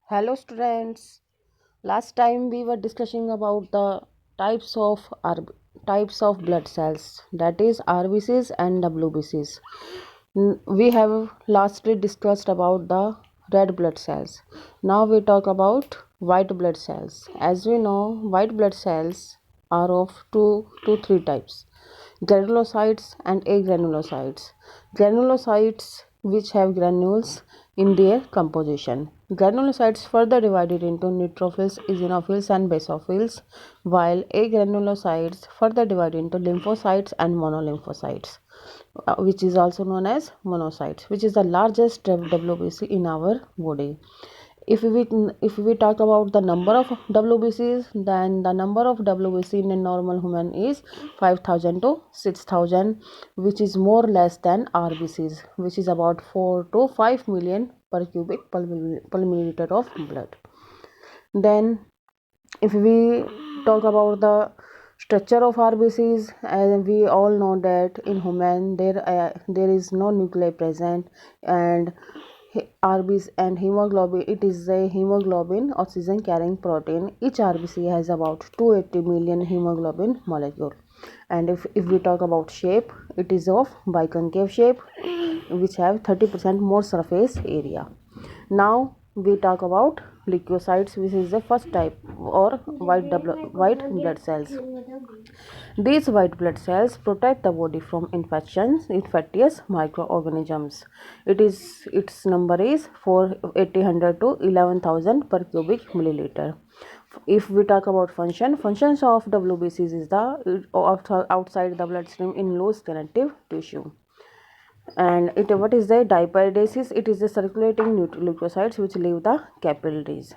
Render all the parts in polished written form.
Hello students. Last time we were discussing about the types of types of blood cells, that is RBCs and WBCs. We have lastly discussed about the red blood cells. Now we talk about white blood cells. As we know, white blood cells are of two to three types: granulocytes and agranulocytes. Granulocytes which have granules in their composition. Granulocytes further divided into neutrophils, eosinophils and basophils, while agranulocytes further divided into lymphocytes and monolymphocytes, which is also known as monocytes, which is the largest WBC in our body. If we talk about the number of WBCs, then the number of WBC in a normal human is 5,000 to 6,000, which is more or less than RBCs, which is about 4 to 5 million per cubic per milliliter of blood. Then if we talk about the structure of RBCs, as we all know that in human there is no nuclei present, and RBC and hemoglobin, it is a hemoglobin oxygen carrying protein. Each RBC has about 280 million hemoglobin molecule. And if we talk about shape, it is of biconcave shape, which have 30% more surface area. Now we talk about leukocytes, which is the first type, or white blood cells. These white blood cells protect the body from infectious microorganisms. Its number is 4,800 to 11,000 per cubic milliliter. If we talk about functions of WBCs is the outside the bloodstream in loose connective tissue. And what is the diaperidesis? It is the circulating leukocytes which leave the capillaries.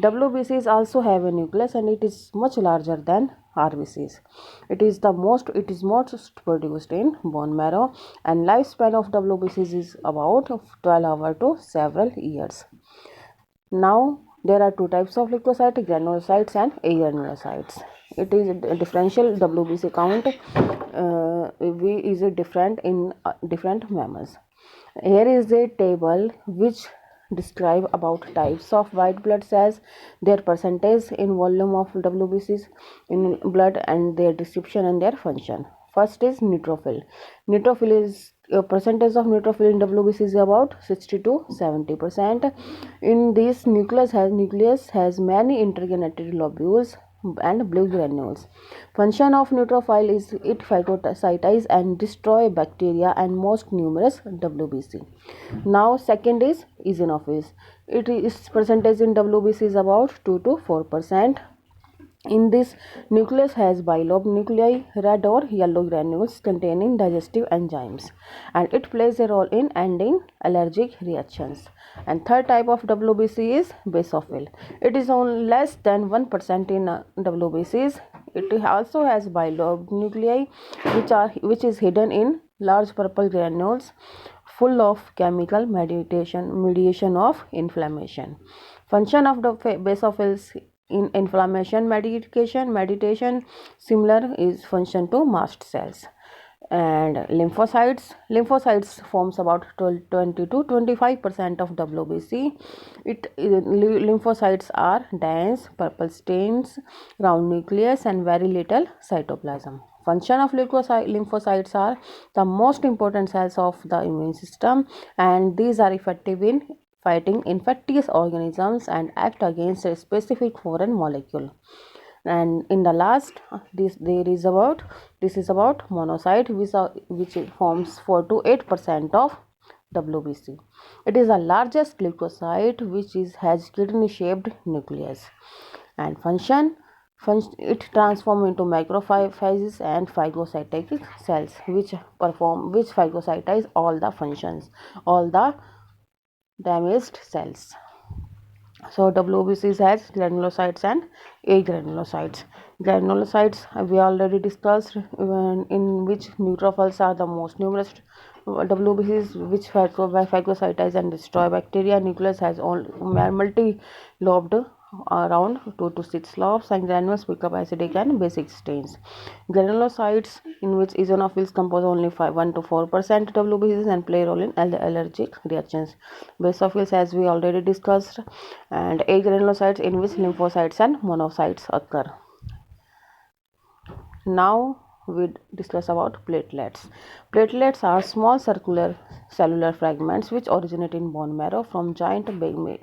WBCs also have a nucleus, and it is much larger than RBCs. It is most produced in bone marrow, and lifespan of WBCs is about 12 hours to several years. Now there are two types of leukocytes: granulocytes and agranulocytes. It is a differential WBC count V is different in different mammals. Here is a table which describe about types of white blood cells, their percentage in volume of WBCs in blood, and their description and their function. First is neutrophil. Neutrophil is a percentage of neutrophil in WBC is about 60 to 70%. In this nucleus has many interconnected lobules and blue granules. Function of neutrophil is it phagocytize and destroy bacteria and most numerous WBC. Now second is eosinophils. Its percentage in WBC is about 2 to 4%. In this nucleus has bilobe nuclei, red or yellow granules containing digestive enzymes, and it plays a role in ending allergic reactions. And third type of WBC is basophil. It is on less than 1% in WBCs. It also has bilobe nuclei, which is hidden in large purple granules full of chemical mediation of inflammation. Function of the basophils in inflammation meditation similar is function to mast cells. And lymphocytes forms about 20 to 25% of WBC. Lymphocytes are dense purple stains, round nucleus and very little cytoplasm. Function of lymphocytes are the most important cells of the immune system, and these are effective in fighting infectious organisms and act against a specific foreign molecule. And in the last, this is about monocyte, which forms 4 to 8% of WBC. It is the largest leukocyte which has kidney shaped nucleus. And function it transforms into macrophages and phagocytic cells which phagocytize all the functions, all the damaged cells. So WBCs has granulocytes and agranulocytes. Granulocytes we already discussed, in which neutrophils are the most numerous. WBCs which phagocytize and destroy bacteria. Nucleus has all multi-lobed around 2 to 6 lobes, and granules pick up acidic and basic stains. Granulocytes, in which eosinophils compose only 1 to 4% WBCs and play a role in allergic reactions. Basophils, as we already discussed, and agranulocytes, in which lymphocytes and monocytes occur. Now we discuss about platelets. Platelets are small circular cellular fragments which originate in bone marrow from giant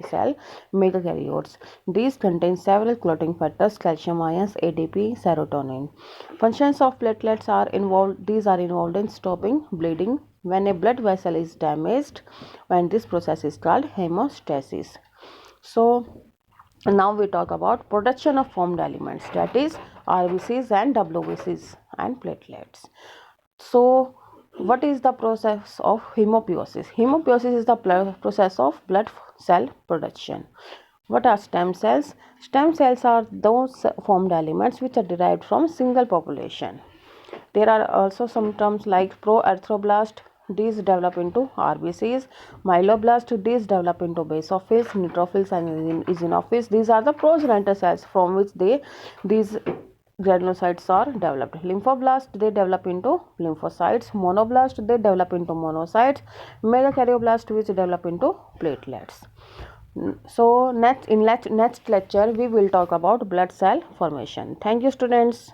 cell megakaryotes. These contain several clotting factors, calcium ions, ADP, serotonin. Functions of platelets are involved. These are involved in stopping bleeding when a blood vessel is damaged, and this process is called hemostasis. So now we talk about production of formed elements, that is RBCs and WBCs and platelets. So what is the process of hemopiosis? Hemopiosis is the process of blood cell production. What are stem cells? Stem cells are those formed elements which are derived from single population. There are also some terms like proerythroblast. These develop into RBCs. Myeloblast. These develop into basophils, neutrophils, and eosinophils. These are the progenitor cells from which these granulocytes are developed. Lymphoblast, they develop into lymphocytes. Monoblast, they develop into monocytes. Megakaryoblast, which develop into platelets. So next lecture we will talk about blood cell formation. Thank you, students.